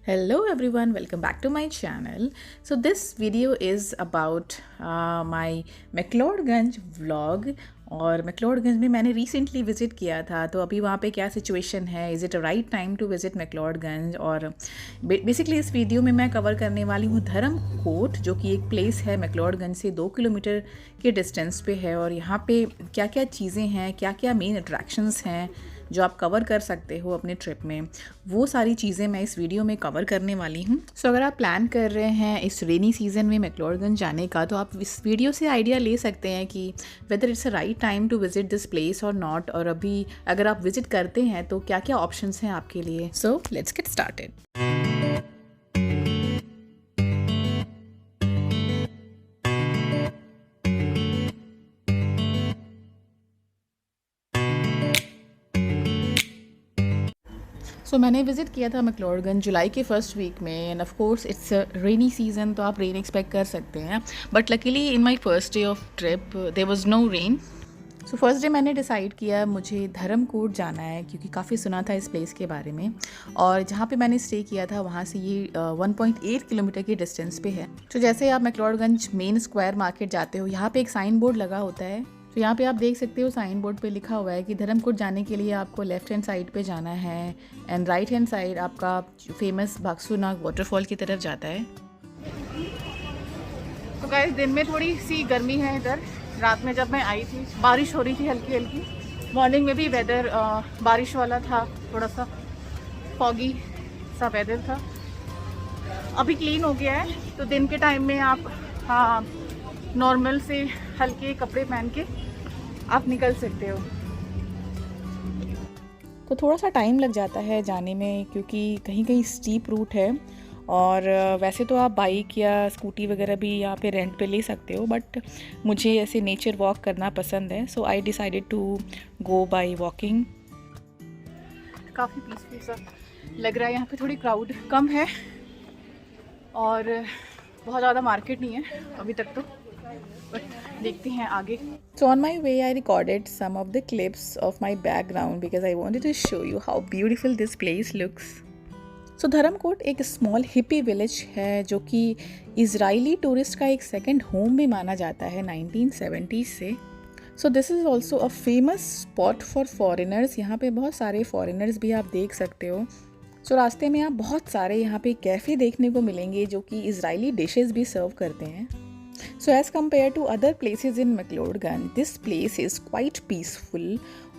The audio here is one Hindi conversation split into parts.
Hello everyone, welcome back to my channel. So this video is about my McLeodganj vlog और मैक्लोडगंज में मैंने रिसेंटली विज़िट किया था। तो अभी वहाँ पे क्या सिचुएशन है, is it a right time to visit McLeod Ganj. और बेसिकली इस वीडियो में मैं कवर करने वाली हूँ धर्म कोट, जो कि एक प्लेस है मैक्लोडगंज से 2 किलोमीटर के डिस्टेंस पे है। और यहाँ पे क्या क्या चीज़ें हैं, क्या क्या मेन अट्रैक्शंस हैं जो आप कवर कर सकते हो अपने ट्रिप में, वो सारी चीज़ें मैं इस वीडियो में कवर करने वाली हूँ। सो अगर आप प्लान कर रहे हैं इस रेनी सीज़न में मैक्लोडगंज जाने का, तो आप इस वीडियो से आइडिया ले सकते हैं कि whether it's a right time to visit this place और नॉट, और अभी अगर आप विजिट करते हैं तो क्या क्या ऑप्शंस हैं आपके लिए। So let's get started. So मैंने विज़िट किया था मैक्लोडगंज जुलाई के फर्स्ट वीक में, and of course it's rainy season, तो आप रेन एक्सपेक्ट कर सकते हैं। But luckily in my first day of trip there was no rain. So first day मैंने डिसाइड किया मुझे धर्मकोट जाना है, क्योंकि काफ़ी सुना था इस प्लेस के बारे में। और जहाँ पे मैंने स्टे किया था वहाँ से ये 1.8 किलोमीटर की डिस्टेंस पे है। तो जैसे आप मैक्लोडगंज मेन स्क्वायर मार्केट जाते हो, यहाँ पे एक साइन बोर्ड लगा होता है। तो यहाँ पे आप देख सकते हो साइन बोर्ड पे लिखा हुआ है कि धर्मकोट जाने के लिए आपको लेफ्ट हैंड साइड पे जाना है, एंड राइट हैंड साइड आपका फेमस भागसूनाग वाटरफॉल की तरफ जाता है। तो गाइस, दिन में थोड़ी सी गर्मी है इधर। रात में जब मैं आई थी बारिश हो रही थी हल्की हल्की। मॉर्निंग में भी वेदर बारिश वाला था, थोड़ा सा फॉगी सा वेदर था। अभी क्लीन हो गया है, तो दिन के टाइम में आप नॉर्मल से हल्के कपड़े पहन के आप निकल सकते हो। तो थोड़ा सा टाइम लग जाता है जाने में, क्योंकि कहीं कहीं स्टीप रूट है। और वैसे तो आप बाइक या स्कूटी वगैरह भी यहाँ पे रेंट पे ले सकते हो, बट मुझे ऐसे नेचर वॉक करना पसंद है, so I decided to go by walking. काफ़ी पीसफुल सा लग रहा है, यहाँ पे थोड़ी क्राउड कम है और बहुत ज़्यादा मार्केट नहीं है अभी तक तो, बट देखते हैं आगे। So on my way I recorded some of the clips of my background because I wanted to show you how beautiful this place looks. So Dharamkot एक स्मॉल हिप्पी विलेज है, जो कि इजरायली टूरिस्ट का एक सेकंड होम भी माना जाता है 1970s से। So this is also a famous spot for foreigners. यहाँ पे बहुत सारे फॉरेनर्स भी आप देख सकते हो। सो रास्ते में आप बहुत सारे यहाँ पे कैफ़े देखने को मिलेंगे जो कि इजरायली डिशेस भी सर्व करते हैं। So as compared to other places in McLeodganj, this place is quite peaceful।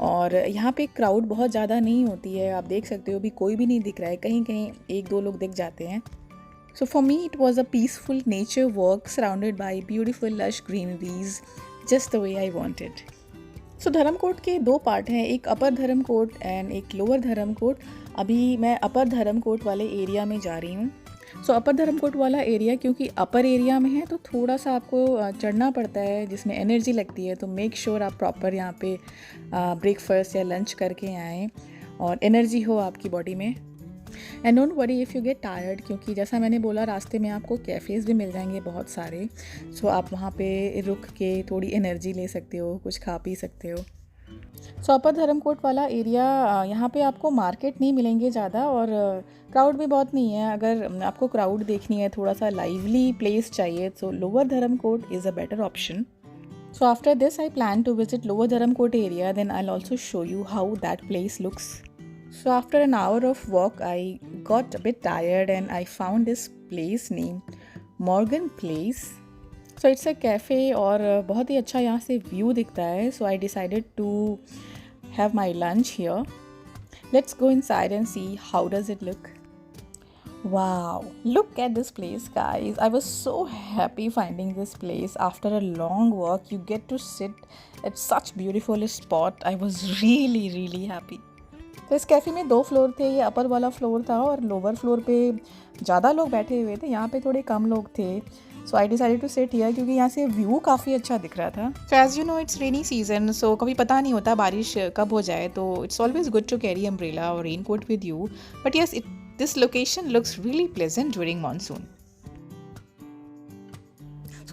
और यहाँ पे क्राउड बहुत ज़्यादा नहीं होती है। आप देख सकते हो अभी कोई भी नहीं दिख रहा है, कहीं कहीं एक दो लोग दिख जाते हैं। So for me it was a peaceful nature walk surrounded by beautiful lush greeneries, just the way I wanted। So Dharamkot के दो पार्ट हैं, एक अपर धर्मकोट एंड एक लोअर धर्मकोट। अभी मैं अपर धर्मकोट वाले एरिया में जा रही हूँ। सो अपर धर्मकोट वाला एरिया क्योंकि अपर एरिया में है, तो थोड़ा सा आपको चढ़ना पड़ता है जिसमें एनर्जी लगती है। तो मेक श्योर आप प्रॉपर यहाँ पे ब्रेकफास्ट या लंच करके आएँ और एनर्जी हो आपकी बॉडी में। And don't worry if you get tired, क्योंकि जैसा मैंने बोला रास्ते में आपको कैफ़ेज़ भी मिल जाएंगे बहुत सारे। सो आप वहाँ पे रुक के थोड़ी एनर्जी ले सकते हो, कुछ खा पी सकते हो। सो अपर धर्मकोट वाला एरिया, यहाँ पे आपको मार्केट नहीं मिलेंगे ज़्यादा, और क्राउड भी बहुत नहीं है। अगर आपको क्राउड देखनी है, थोड़ा सा लाइवली प्लेस चाहिए, तो lower Dharamkot is a better option. So after this I plan to visit lower Dharamkot area, then I also show you how that place looks. So after an hour of walk, I got a bit tired and I found this place named Morgan Place. So it's a cafe और बहुत ही अच्छा यहाँ से व्यू दिखता है। So I decided to have my lunch here. Let's go inside and see how does it look. Wow, look at this place, guys. I was so happy finding this place. After a long walk, you get to sit at such beautiful spot. I was really happy. तो इस कैफ़े में 2 फ्लोर थे। ये अपर वाला फ्लोर था और लोअर फ्लोर पे ज़्यादा लोग बैठे हुए थे, यहाँ पे थोड़े कम लोग थे। So I decided to sit here क्योंकि यहाँ से व्यू काफ़ी अच्छा दिख रहा था। So as you know it's rainy season, so कभी पता नहीं होता बारिश कब हो जाए, तो it's always good to carry umbrella और raincoat with you. But yes, this location looks really pleasant during monsoon.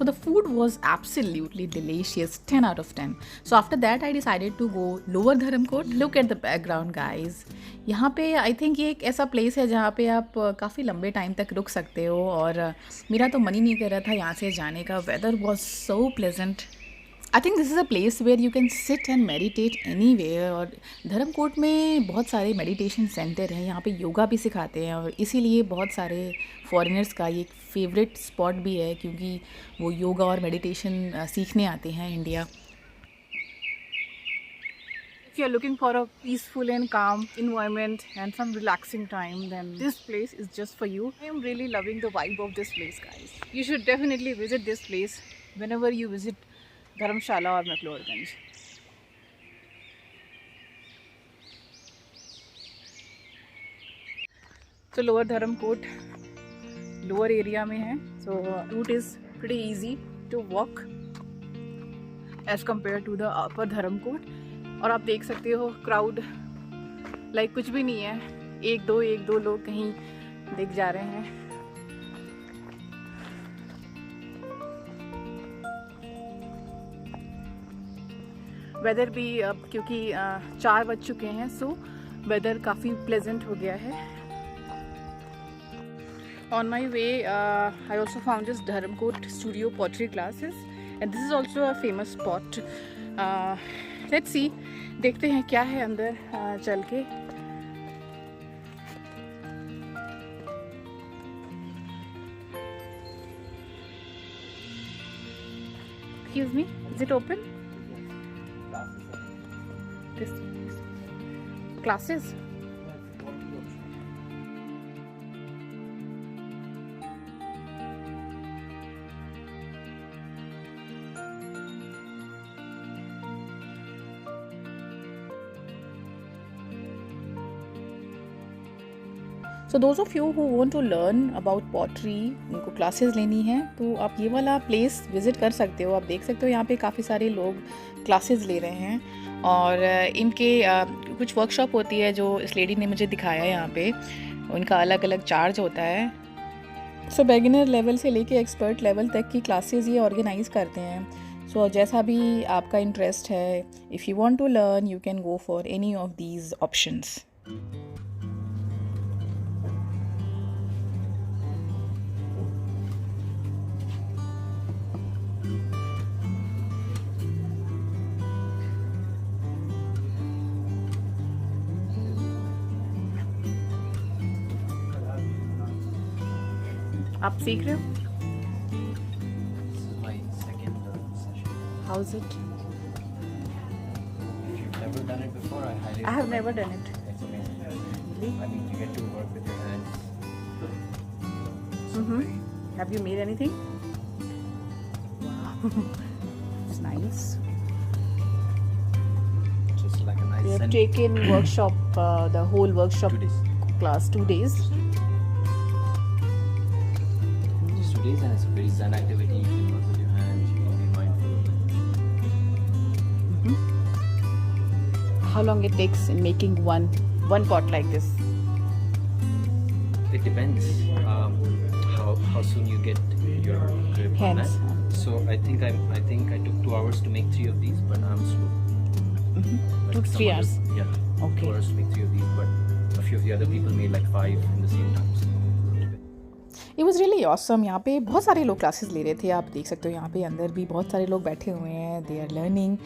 So the food was absolutely delicious, 10 out of 10. So after that I decided to go Lower Dharamkot. Look at the background guys. यहाँ पे आई थिंक ये एक ऐसा प्लेस है जहाँ पे आप काफ़ी लंबे टाइम तक रुक सकते हो, और मेरा तो मन ही नहीं कर रहा था यहाँ से जाने का. Weather was so pleasant. I think this is a place where you can sit and meditate anywhere. और धर्मकोट में बहुत सारे मेडिटेशन सेंटर हैं, यहाँ पे योगा भी सिखाते हैं, और इसीलिए बहुत सारे फॉरेनर्स का ये फेवरेट स्पॉट भी है, क्योंकि वो योगा और मेडिटेशन सीखने आते हैं India. If you are looking for a peaceful and calm environment and some relaxing time, then this place is just for you. I am really loving the vibe of this place, guys. You should definitely visit this place whenever you visit Dharamshala or McLeodganj. So Lower Dharamkot lower area में है, so route is pretty easy to walk as compared to the upper Dharamkot. और आप देख सकते हो क्राउड लाइक कुछ भी नहीं है, एक दो लोग कहीं दिख जा रहे हैं. वेदर भी अब क्योंकि 4 बज चुके हैं, सो वेदर काफ़ी प्लेजेंट हो गया है. On my way I also found this Dharamkot studio pottery classes, and this is also a famous spot. Let's see, देखते हैं क्या है अंदर चल के. Excuse me, is it open? This classes? So those of you who want to learn about pottery, उनको क्लासेस लेनी है, तो आप ये वाला प्लेस विज़िट कर सकते हो. आप देख सकते हो यहाँ पे काफ़ी सारे लोग क्लासेस ले रहे हैं, और इनके कुछ वर्कशॉप होती है जो इस लेडी ने मुझे दिखाया यहाँ पे. उनका अलग अलग चार्ज होता है. सो बिगिनर लेवल से लेके एक्सपर्ट लेवल तक की क्लासेस ये ऑर्गेनाइज करते हैं. सो जैसा भी आपका इंटरेस्ट है, if you want to learn you can go for any of these options. आप सीख रहे हो? This is my second session. How is it? If you've never done it before, I highly I have recommend never done it. It's amazing. Really? I mean, you get to work with your hands. So very, Have you made anything? Wow. It's nice. just like a nice We have scent. taken workshop, the whole workshop 2 days. class, 2 days. Just 2 days, and it's a very zen activity. You can work with your hands. You can be mindful. How long it takes in making one pot like this? It depends how soon you get your grip on Hands. that. So I think I took 2 hours to make 3 of these, but I'm slow. But Took some 3 others- hours. Yeah. Okay. 2 hours to make 3 of these, but a few of the other people made like 5 in the same time. So It was really awesome. यहाँ पे बहुत सारे लोग क्लासेस ले रहे थे. आप देख सकते हो यहाँ पे अंदर भी बहुत सारे लोग बैठे हुए हैं. They are learning,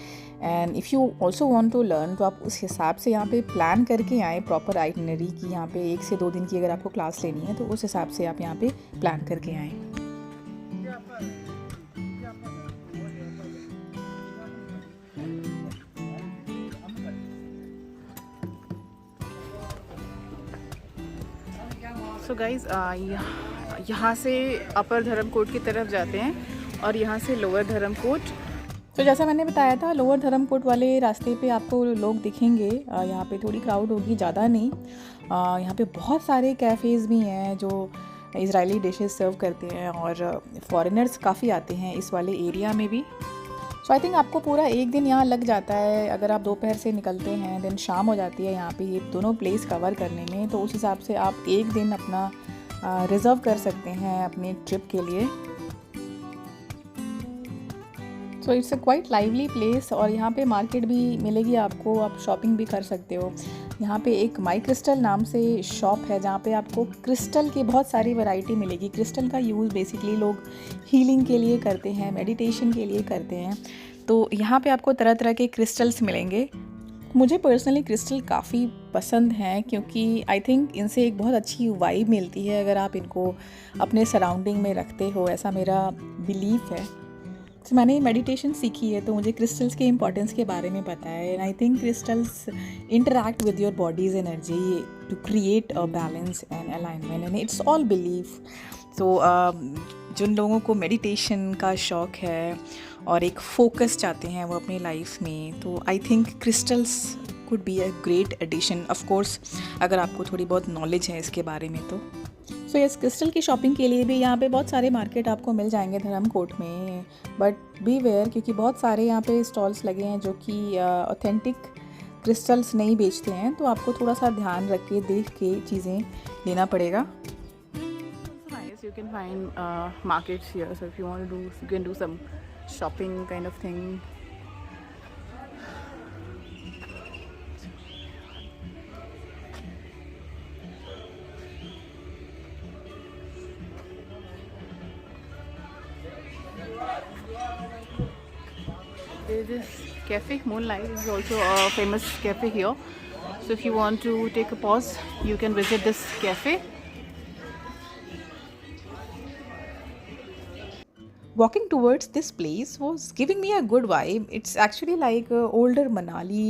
and if you also want to learn, तो आप उस हिसाब से यहाँ पे प्लान करके आए. प्रॉपर आइटनरी की यहाँ पे 1 से 2 दिन की अगर आपको क्लास लेनी है, तो उस हिसाब से आप यहाँ पे प्लान करके आएँ. सो गाइज यहाँ से अपर धर्मकोट की तरफ जाते हैं, और यहाँ से लोअर धर्मकोट. तो जैसा मैंने बताया था, लोअर धर्मकोट वाले रास्ते पे आपको लोग दिखेंगे. यहाँ पे थोड़ी क्राउड होगी, ज़्यादा नहीं. यहाँ पे बहुत सारे कैफ़ेज़ भी हैं जो इजरायली डिशेस सर्व करते हैं, और फॉरेनर्स काफ़ी आते हैं इस वाले एरिया में भी. सो आई थिंक आपको पूरा 1 दिन यहाँ लग जाता है. अगर आप दोपहर से निकलते हैं, देन शाम हो जाती है यहाँ पे ये दोनों प्लेस कवर करने में. तो उस हिसाब से आप 1 दिन अपना रिज़र्व कर सकते हैं अपने ट्रिप के लिए. So it's a quite lively place और यहाँ पे मार्केट भी मिलेगी आपको, आप शॉपिंग भी कर सकते हो। यहाँ पे एक माई क्रिस्टल नाम से शॉप है जहाँ पे आपको क्रिस्टल की बहुत सारी वैरायटी मिलेगी। क्रिस्टल का यूज़ बेसिकली लोग हीलिंग के लिए करते हैं, मेडिटेशन के लिए करते हैं। तो यहाँ पे आपको तरह तरह के क्रिस्टल्स मिलेंगे। मुझे पर्सनली क्रिस्टल काफ़ी पसंद हैं क्योंकि आई थिंक इनसे एक बहुत अच्छी वाइब मिलती है अगर आप इनको अपने सराउंडिंग में रखते हो, ऐसा मेरा बिलीफ है। तो मैंने मेडिटेशन सीखी है तो मुझे क्रिस्टल्स के इम्पोर्टेंस के बारे में पता है and I think crystals interact with your body's energy to create a balance and alignment and it's all belief. तो जिन लोगों को मेडिटेशन का शौक़ है और एक फोकस चाहते हैं वो अपनी लाइफ में, तो I think crystals could be a great addition. Of course अगर आपको थोड़ी बहुत नॉलेज है इसके बारे में तो। सो यस, क्रिस्टल की शॉपिंग के लिए भी यहाँ पे बहुत सारे मार्केट आपको मिल जाएंगे धर्मकोट में, बट बी वेयर क्योंकि बहुत सारे यहाँ पे स्टॉल्स लगे हैं जो कि ऑथेंटिक क्रिस्टल्स नहीं बेचते हैं, तो आपको थोड़ा सा ध्यान रख के देख के चीज़ें लेना पड़ेगा। You can find markets here, so if you want to do, you can do some shopping kind of thing. There is this cafe, Moonlight is also a famous cafe here, so if you want to take a pause, you can visit this cafe. Walking towards this place was giving me a good vibe. It's actually like older Manali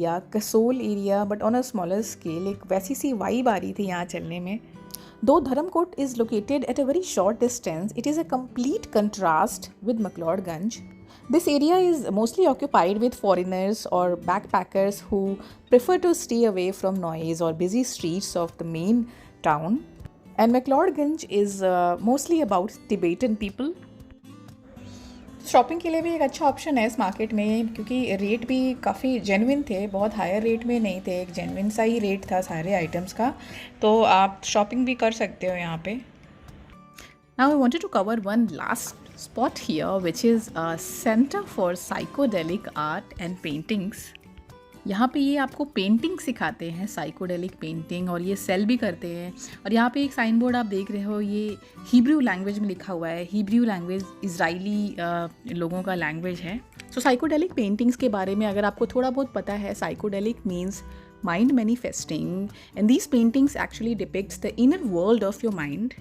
या Kasol area but on a smaller scale. एक वैसी सी vibe आ रही थी यहाँ चलने में। Though Dharamkot is located at a very short distance, it is a complete contrast with McLeodganj. This area is mostly occupied with foreigners or backpackers who prefer to stay away from noise or busy streets of the main town. And McLeodganj is mostly about Tibetan people. Shopping के लिए भी एक अच्छा ऑप्शन है इस मार्केट में क्योंकि रेट भी काफ़ी जेन्युइन थे, बहुत हायर रेट में नहीं थे, एक जेन्युइन सा ही रेट था सारे आइटम्स का, तो आप शॉपिंग भी कर सकते हो यहाँ पे। Now I wanted to cover one last spot here which is a centre for psychedelic art and paintings. यहाँ पे ये आपको पेंटिंग सिखाते हैं, साइकोडेलिक पेंटिंग, और ये सेल भी करते हैं। और यहाँ पे एक साइन बोर्ड आप देख रहे हो, ये हिब्रू लैंग्वेज में लिखा हुआ है। हिब्रू लैंग्वेज इज़राइली लोगों का लैंग्वेज है। सो साइकोडेलिक पेंटिंग्स के बारे में अगर आपको थोड़ा बहुत पता है, psychedelic means mind manifesting, and these paintings actually depicts the inner world of your mind.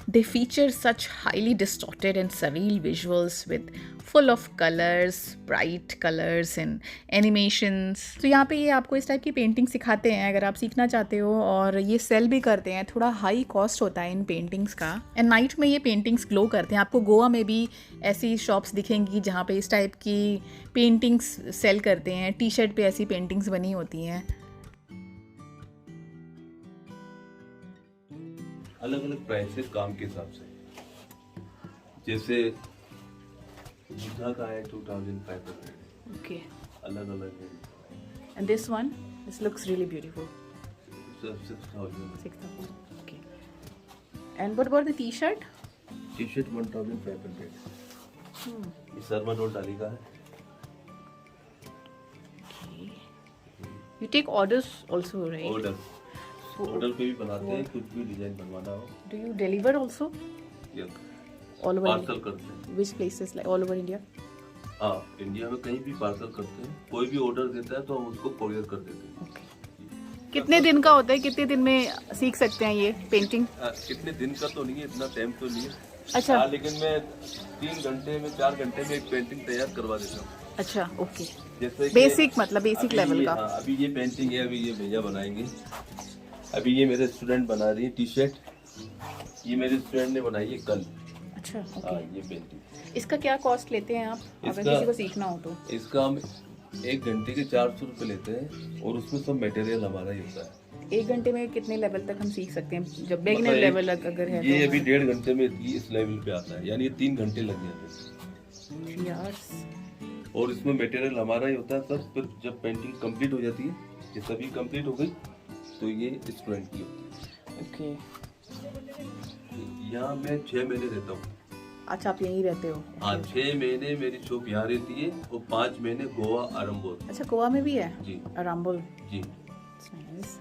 They feature such highly distorted and surreal visuals with full of colors, bright colors and animations. तो यहाँ पे ये आपको इस टाइप की पेंटिंग सिखाते हैं अगर आप सीखना चाहते हो, और ये सेल भी करते हैं। थोड़ा हाई कॉस्ट होता है इन पेंटिंग्स का, एंड नाइट में ये पेंटिंग्स ग्लो करते हैं। आपको गोवा में भी ऐसी शॉप्स दिखेंगी जहाँ पे इस टाइप की पेंटिंग्स सेल करते हैं। टी शर्ट पे ऐसी पेंटिंग्स बनी होती हैं। अलग अलग प्राइस है काम के हिसाब से, जैसे बुद्धा का है 2500, Okay. अलग अलग है। And this one, this looks really beautiful. 6000। 6,000. Okay. And what about the T-shirt? T shirt 1500। ये शर्मा रोल डाली का है। Okay. You take orders also, right? Order order पे भी बनाते हैं, कुछ भी डिजाइन बनवाना हो। Do you deliver also? Yes. All over parcel India? करते हैं। Which places, like all over India? हाँ, इंडिया में कहीं भी पार्सल करते हैं। कोई भी ऑर्डर देता है तो हम उसको कोरियर कर देते हैं। Okay. कितने दिन का होता है, कितने दिन में सीख सकते हैं ये पेंटिंग? कितने दिन का तो नहीं है, इतना टाइम तो नहीं है। अच्छा। हाँ, लेकिन मैं 3 घंटे में 4 घंटे में एक पेंटिंग तैयार करवा देता हूँ। अच्छा, ओके। जैसे बेसिक, मतलब बेसिक लेवल का। अभी ये पेंटिंग है, अभी ये भैया बनाएंगे। अभी ये मेरे स्टूडेंट बना रही है टी शर्ट, ये मेरे स्टूडेंट ने बनाई है कल। अच्छा, हाँ, ओके। ये पेंटिंग। इसका क्या कॉस्ट लेते हैं आप, अगर किसी को सीखना हो तो? इसका हम 1 घंटे के 400 रुपये लेते हैं, और उसमें सब मटेरियल हमारा ही होता है। 1 घंटे में कितने लेवल तक हम सीख सकते हैं, जब बिगिनर लेवल अगर है ये तो? अभी 1.5 घंटे में इस लेवल पे आता है, यानी ये 3 घंटे लग जाते हैं। यार। और इसमें मटेरियल हमारा ही होता है सब। फिर जब पेंटिंग कंप्लीट हो जाती है, ये सभी कंप्लीट हो गई, तो ये स्टूडेंट की होती है। ओके। यहाँ मैं 6 महीने रहता हूँ। अच्छा, आप यहीं रहते हो? हाँ, 6 महीने मेरी शॉप यहाँ रहती है और 5 महीने गोवा आरम्बोल। अच्छा, गोवा में भी है? जी आरम्बोल जी। नाइस।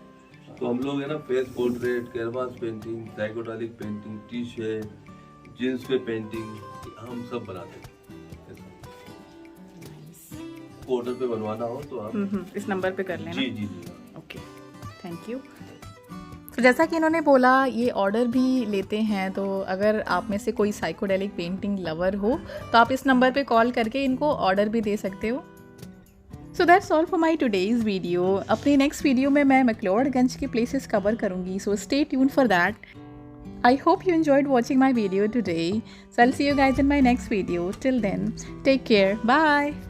तो हम लोग है ना face portrait, canvas painting, psychedelic painting, T shirt, jeans पे पेंटिंग, हम सब बनाते हैं। ऑर्डर पे बनवाना हो तो आप इस नंबर पे कर लेना। जी जी जी। Okay, thank you. तो जैसा कि इन्होंने बोला ये ऑर्डर भी लेते हैं, तो अगर आप में से कोई साइकोडेलिक पेंटिंग लवर हो तो आप इस नंबर पे कॉल करके इनको ऑर्डर भी दे सकते हो। So that's all for my today's video. अपनी नेक्स्ट वीडियो में मैं मैक्लोडगंज के प्लेसेस कवर करूँगी, so stay tune for that. I hope you enjoyed watching my video today. So I'll see you guys in my next video. Till then, take care. Bye.